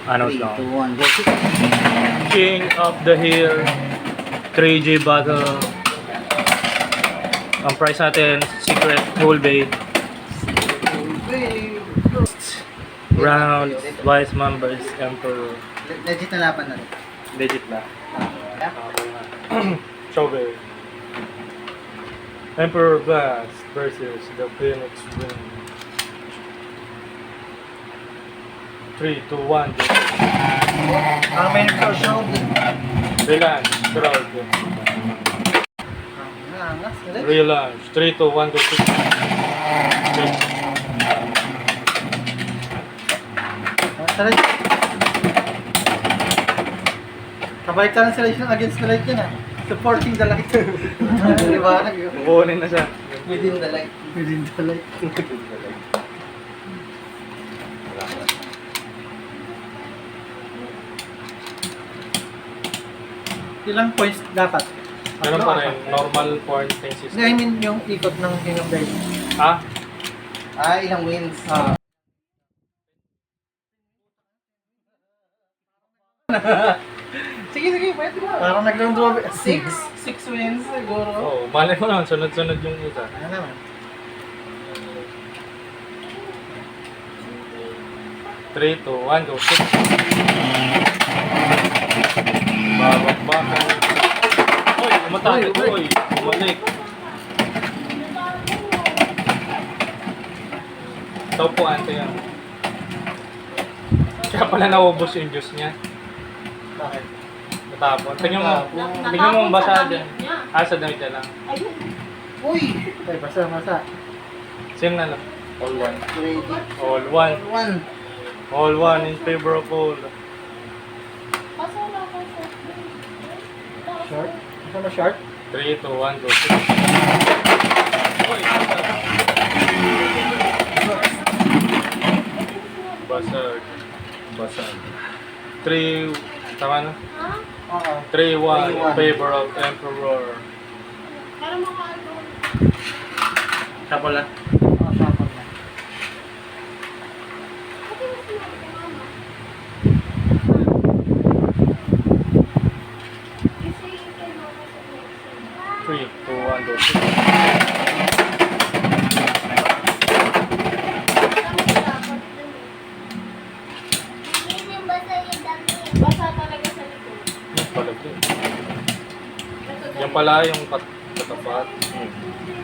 Ano 3, lang? 2, 1, go. King of the Hill 3G bottle. Ang price natin, Secret Whole Bay. Round, Vice Members, Emperor. Legit na laban na rin. Legit na. Strawberry. Emperor Blast versus the Phoenix Wing. 3, 2, 1. Ang may nagsasaw. Relaunch, crowd. Relaunch. 3, 2, 1, go. Saray. Kabalik ka lang sa light against the light yan ah. Supporting the light. Diba? Kukunin na siya. Within the light. Within the light. Ilang points dapat? Ganun pa rin. Normal pointing system. I mean yung ikot ng King of Dice. Ah? Ilang wins? Sige, pwede ba? Parang nag-round robin. 6 wins siguro. Oo, malay mo naman. Sunod-sunod yung isa. Ano naman? 3, 2, 1, go. Babak-bakan. Uy, umatake. Uy, umalik. Ito po, ante yan. Kaya pala naubos yung juice niya. Bakit? Natapon. Tingnan mo basa dyan. Sa damit niya lang. Ayun. Uy! Ay, basa. Same na lang. All one. Ready? All one. 1. All one in favor of all. Kaso wala ko short. Short? Ano na short? 3, 2, 1, go. Uy, basag. Basag. 3, tama na? Ha? Oo. 3, 1 in 3-1. favor of Emperor. Pero makaano. Siya pala. Oo, shuffle na. Pati mo sinabi ko mama. Kasi kay mama sa next 3, 2, 1, go. Basa talaga sa likod. Palagi. Yan pala yung katapat.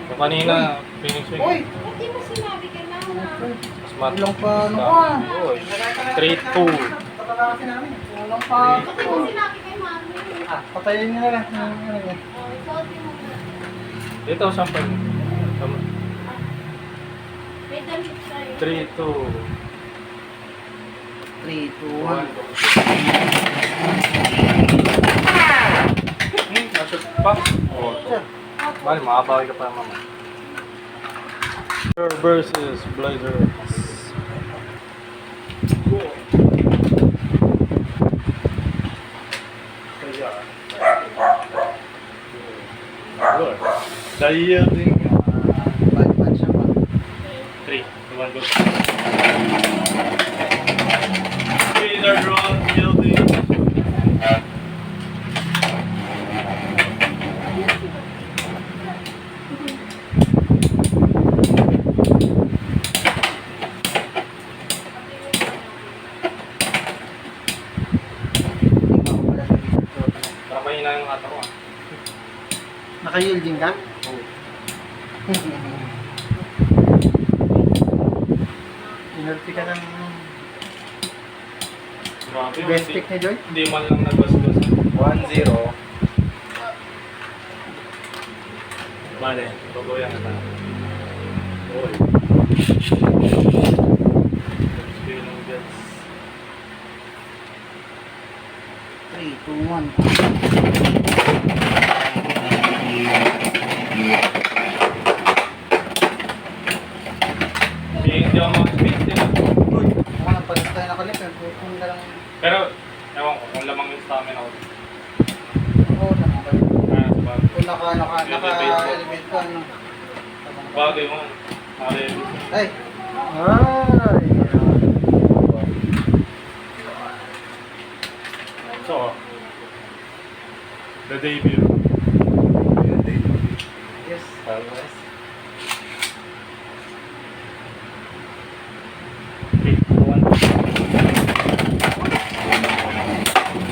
Yung kanina, Phoenix Wing. Uy! Pati mo sinabi kay mama. Mas mat. Ilang pa, ano ka? Uy, 3, 2. Tataka kasi namin. Ilang pa. Pati mo sinabi kay mami. Patayin nyo na lang. Ano yan? Oh, ikaw mo na. Dito, sample. May damit sa'yo. 3, 2. 3, 2, 1. 1. Nashoot pa. Oh, bali, makabawi ka pa mama. Versus Blazer. Good. The yielding. Bad siya pa. 3, 2, 1, go. Either draw, yielding. Para mahina yung katawan. Naka-yielding ka? Oo. Inulti ka ng Grabe. best pick ni Joy? Hindi man lang nagbasbas. 1-0. Bale, babawian ka na. Uy. Spinning gets. 3, 2, 1. Hindi ako mag-speed din. Uy! Ako lang pag tayo nakalip. Kung ka lang... Pero, ewan ko, kung lamang yung stamina ko. Oo, nakabalik. Sabagay. Kung naka-elevate ka, ano? Bagay mo. Ay! Ay! So, the debut. Yes. Okay, one.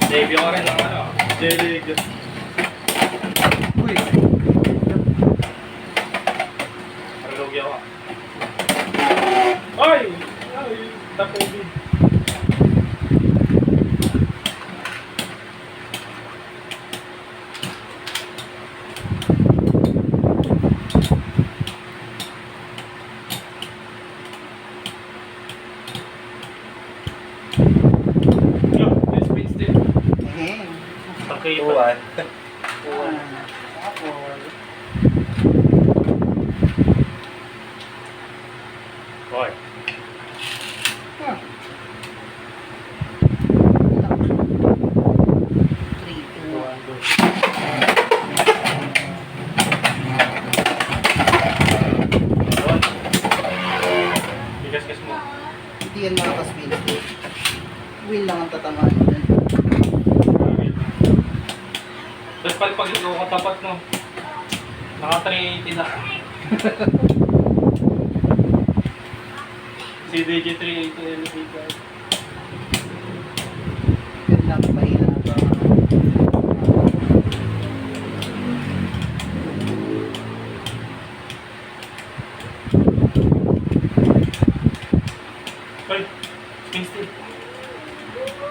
Debut ko rin ng ano. J-League. Uy. Lugi ako. Ay! Ay! Tapobi. Yo, this means it. Okay pa. Hoy. Bigas-gas mo. Hindi yan makakaspin. Win lang ang tatamaan mo dyan. Tapos pag ikaw katapat no, naka 380 na. Si DJ 380 elevator. Yun lang, mahina na ito. Hoy, spin still.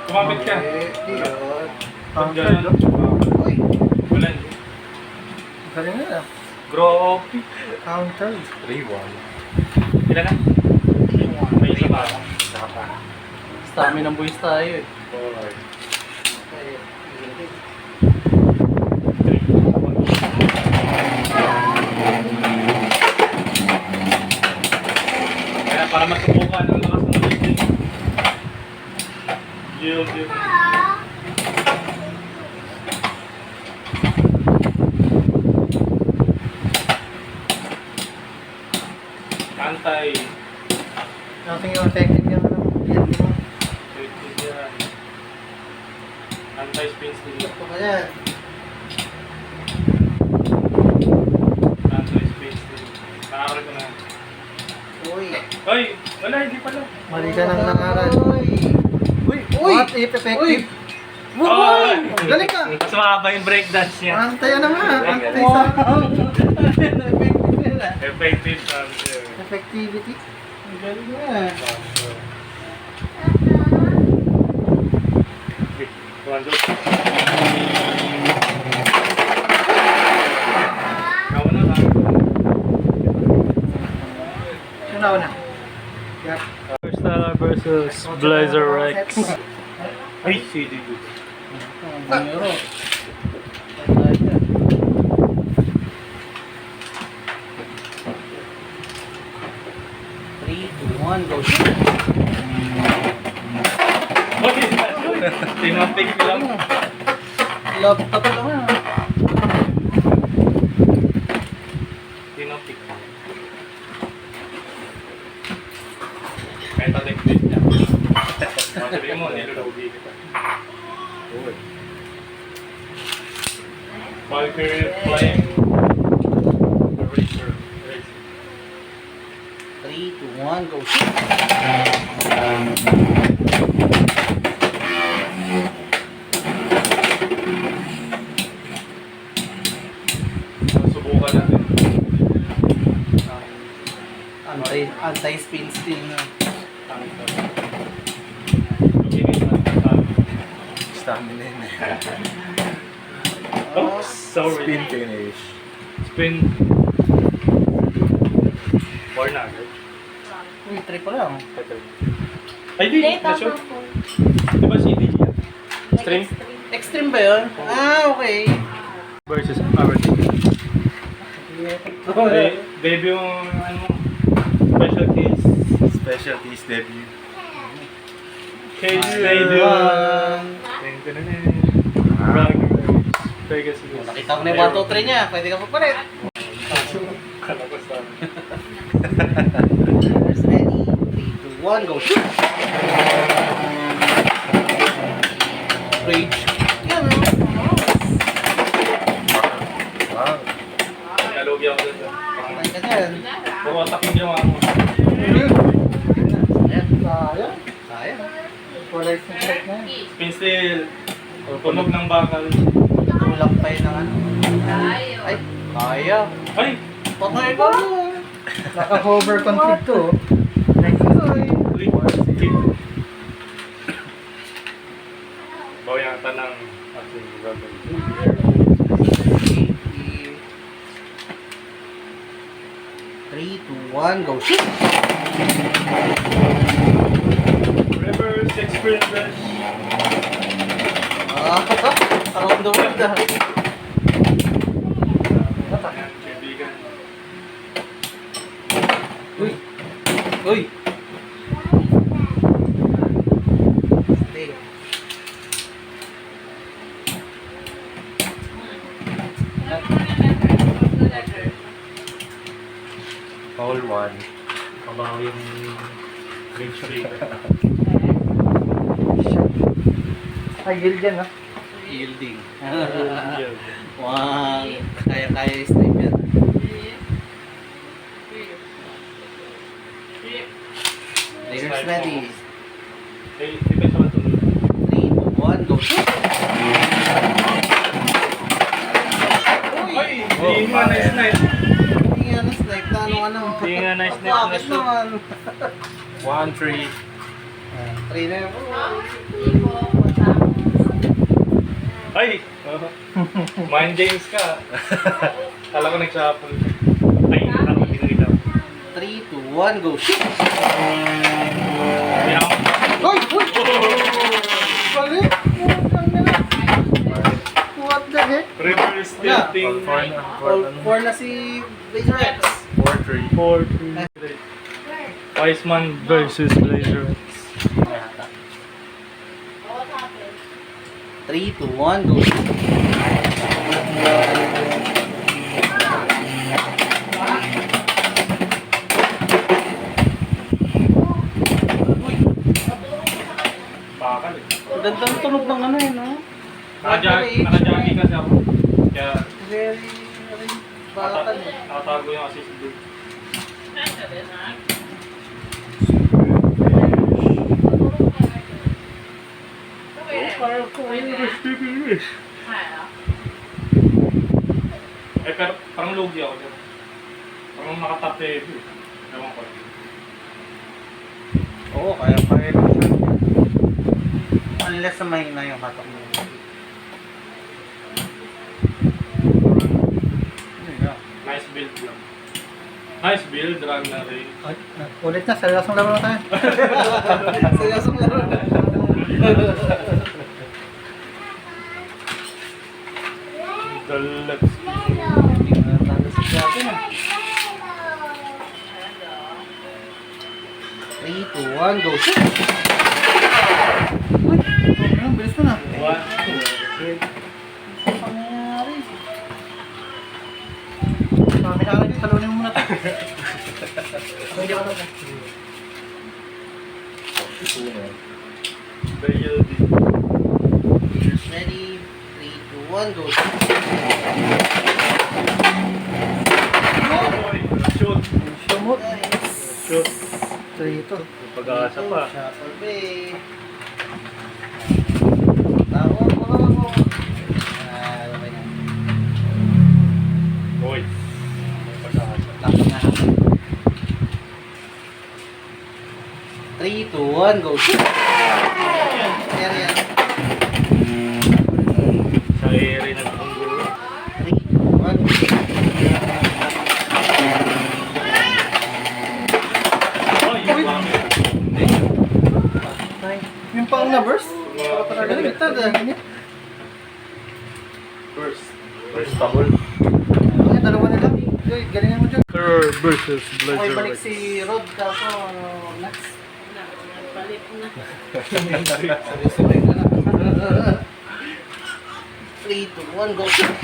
Kumapit ka. Di yun. Pag gano'n, Uy, bulan. Galing na. Grow up. Counter. 3-1. Ilan na? May isa pa. Isa pa. stamina ng boys tayo eh. Alright. Okay. Kaya para masubukan ang lakas ng listing. Yield. Antay. Nothing yung effective yung ano. Yan mo. Antay spin still. Ito ka yan. Antay spin still. Nakakari ko na. Uy. Ay! Wala, hindi pala. Mali ka nang nangaral. Uy. Uy! Uy! What if effective? Uy! Uy! Galing ka! Mas mahaba yung breakdance niya. Antay na nga. Antay sa Effective answer. effectivity. Ang galing na. One, two. Kauna ka. Yun na. Yeah. Stella versus Blazer Rex. Ay, CD. Ang bumiro. Patay ka. Three, two, one, go. Tinapik ko lang. Love, tapat ako na. Tinapik. Kahit tatik din niya. Sabihin mo, nilulugi kita. Valkyrie playing Eraser. Three, two, one, go. Subukan natin. Anti-spin still na. Stamina yun eh. Oh, sorry. Spin finish. Spin. Or nugget. Uy, three pa lang. Ay, di. Hindi, Na-shoot. tama po. Diba CD yan? String? Extreme ba yun? Ah, okay. Versus our team. Debut yung ano, special case. Specialties debut. Case Ayun. debut. Rock. Vegas. Nakita mo na yung 1, 2, 3 niya. Pwede ka pa palit. Kalabas namin. First ready. 3, 2, 1, go. Shoot! Rage. Equalize yung light na yan. Spin steel. Tunog ng bakal. Tulak tayo ng ano. Ay, kaya. Ay! Patay ka. Naka-hover config to. Oh. Next time. Bawyatan ng ating rubber. 3, 2, 1, go shoot! Reverse experience dash. Around the world ah. Ayan, kaibigan. Uy! Uy! Stay. Hole 1. Kabawi yung green shaker. Ay, yield yan, ha? Yielding. Yeah. Wow! Kaya-kaya yung snipe yan. Players ready. Eh, depende sa tunog. 3, 2, 1, go shoot! Ay! Hindi nga nice nice. Hindi nga na snipe na ano. Hindi nga nice na Bakit shoot. naman? 1, 3. 3 na yun. Ay! Mind games ka. Kala ko nag-shuffle. Ay, ako hindi nakita. 3, 2, 1, go shoot! Hindi ako. Uy! Uy! Balik! What the heck? Reverse tilting. 4 na si Blazer X. 4, 3. 4-3. Wiseman versus Blazer. 3, 2, 1, go shoot! Bakal eh. Ang ganda ng tunog ng ano yun, no? Naka-jogging kasi ako. Kaya Very bakal eh. nakatago yung assist doon. Eh pero parang lugi ako dyan. Parang nakatap heavy. Ewan ko. Oo, kaya ko siya. Unless na mahina yung hatak mo. Nice build lang. Nice build, run na rin. Ay, ulit na, seryosong laro na tayo. Seryosong laro na. Deluxe. Talo sa jacket na. 3, 2, 1, go shoot! Uy! Ang bilis mo na. 1, 2, 3. Ano nangyari? Kami talunin mo muna ito. Hindi ako na. Building. Ready? 3, 2, 1, go shoot! Shoot. Sumot. Nice! Shoot. Ito ito. Pag-aasa pa. Shuffle bay. Tao, wala. Okay na. Boy. Pag-aasa. Lakot na. 3, 2, 1, go shoot! Yan, yan. Sa area ng tunggulo. 3, 2, 1. Oh, yung mami. Yung paong na burst? Baliktad ah. First. First double. Ay, dalawa na lang. Uy, galingan mo dyan. Third versus Okay, balik si Rod kaso next. Sabay-sabay na lang. 3, 2, 1, go shoot!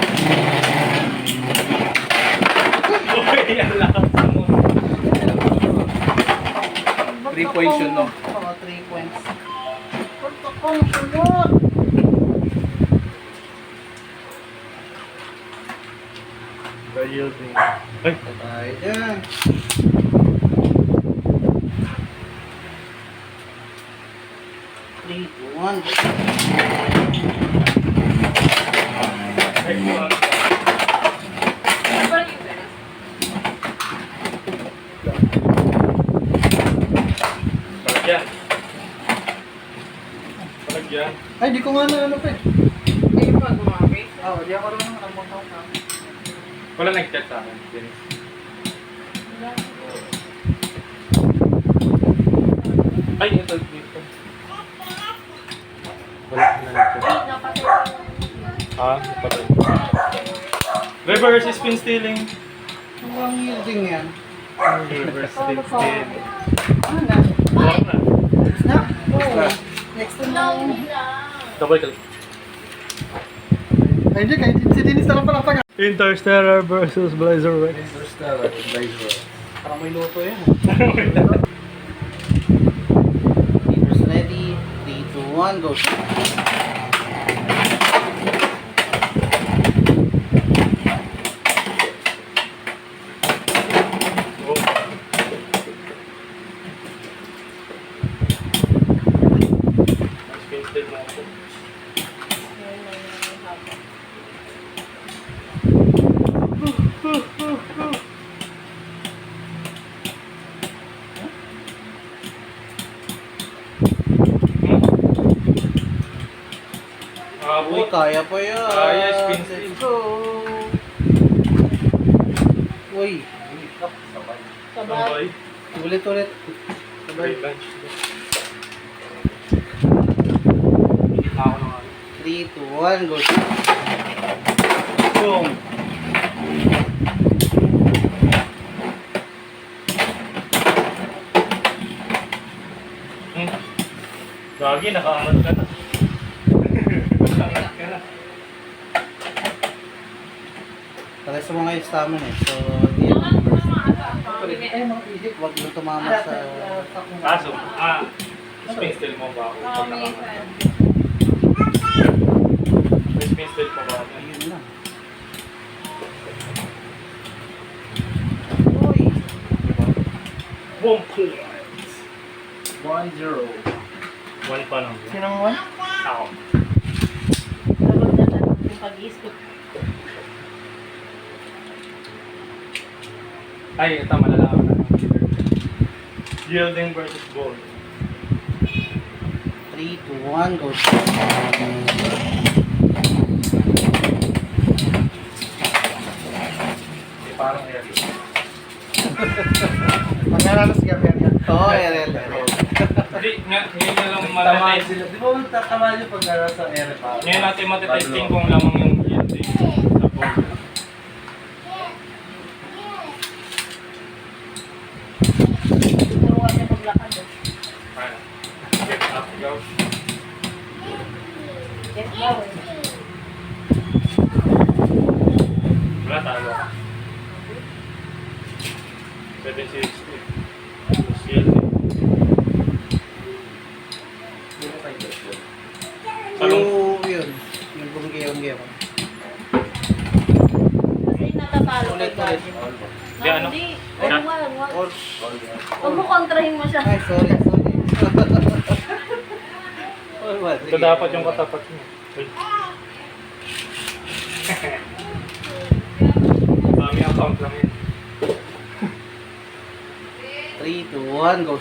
Uy, ang lakas mo. 3 points yun, no? Oo, 3 points. Pagkakong sunod! Building. Ay, Tayo dyan. 3, 2, 1. Ay, kuha. Palagyan. Palagyan. Ay, di ko nga na ano pa eh. Ngayon pa gumamit. Oo, di ako rin nakalimutan ko na. Wala nag-chat sa akin. Dennis. Ay, ito dito. Wala na nag-chat. Napatay ko. Ah, patay. Reverse spin stealing. Ang yielding yan. Reverse spin stealing. Ano na? Wala na. Snap! Oo. Next time Long na. lang. Double kill. Ay, hindi, kahit si Dennis na lang pala pag. Interstellar versus Blazer Rex. Interstellar, Blazer. Parang may luto yan. Keepers ready. 3, 2, 1, go. Oh. Spin steal mo ako. Uy, kaya pa yan. Kaya, spin steal. Let's go. Uy, Sabay. ulit-ulit. Sabay bench. Hindi na ako ng 3, 2, 1, go. Boom! Gagi, nakaangat ka na. Nakaangat ka na. Para sa mga stamina eh. So, hindi yan. Ay, mga isip. Huwag mo tumama sa... Kaso, spin steal mo ba ako? Pag nakaangat. May spin steal mo ba ako? Ayun lang. Uy! Boom! 1-0. One pa lang. Sinong one? Ako. Sabag na lang yung pag-iisip. Ay, ito malalaman na. Yielding versus ball. 3, 2, 1, go. Parang air. Mangyaralo si Gabriel yan. Oo, RL. Hindi, ngayon na lang Tamaan matatest. sila. Di ba tatamaan nyo pag nasa air pa? Ngayon natin matatesting kung lamang yung yielding sa ball. Turuan niya maglakad. Ano? Get up, go. Yes, daw eh. Wala, talo ka. 760. Tapos yielding. Salong. Oo, yun. Yung bumigay-bumigay. Kasi natatalo ka Ulit, dyan. ulit. Di, ano? Hindi. Wag. Or... Huwag mo kontrahin mo siya. Ay, sorry. Oh, what? Ito dapat yung katapat mo. Uy. Dami account lang yun. 3, 2, 1, go.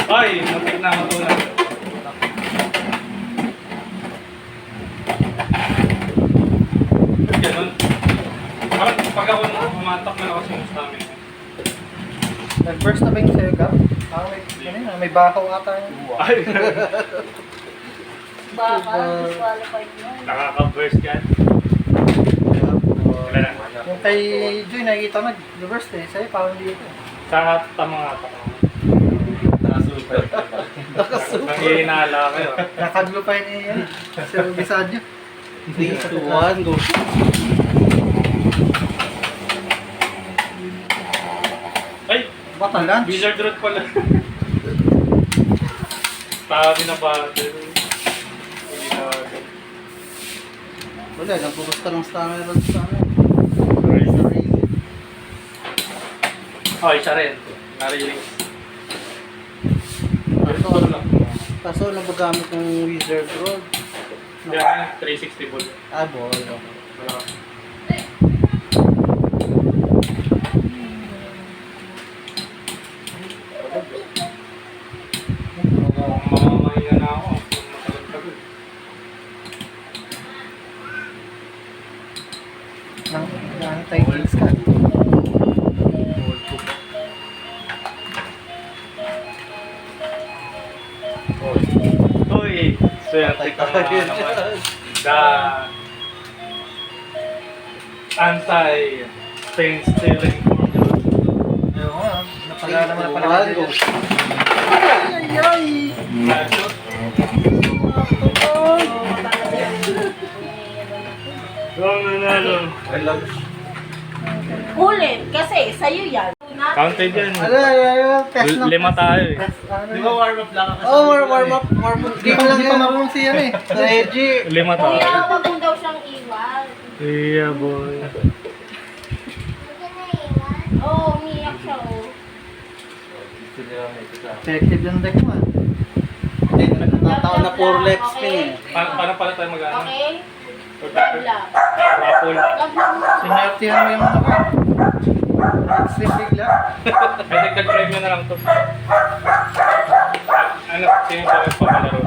Ay, napit na matunan. Ba't ganun? Parang pag ako pumatak na ako sa stamina. Nag-burst na ba yung sa'yo, Gab? May bakaw ata yun. Ay, Baka, disqualified mo. nakaka-burst yan. Wala na. Yung kay Joy, nakikita nag-burst eh. Sa'yo, parang dito. Sa tamang atak. Nakasuper. Nangihinala kayo. Nakaglo pa yun eh. Sir Bisadyo. 3, 2, 1, go. Ay, Bata lunch. Wizard Road pala. Tabi na battle. Hindi na agad. Wala, nagpupus ka ng stamina ron sa amin. Oh, isa rin. Na-release. lang. Kaso nabagamit ng Wizard Road. Yan, 360 ball. Ah, ball. Okay. Wala. Mamamahinga na ako. Matagal-tagal. Nang titles ka. Uy, swerte ka nga naman. The anti-pain stealing formula. Ayun nga, napagana mo na pala. Ay, ay, ay! Headshot. Ang nanalo. Ulit, kasi sa'yo yan. Counted yan. Ano, test na. Lima tayo eh. Di ba warm up lang ako? Oh, warm up. Di pa lang yung marunong siya eh. Sa Reggie. Lima Kuya, tayo. wag mo daw siyang iwan. Yeah, boy. Oo, oh, umiyak siya, oh. Gusto nila may isa. Effective yung deck mo ah. Hindi, nataon na 4 legs ka eh. Paano pala tayo mag-ano? Okay? Raffle. Love. Raffle. Love mo. Sinertihan mo yung ano ka. Sleep bigla. Ay, dagdag drive nyo na lang to. Ano, sino pa magpapalaro?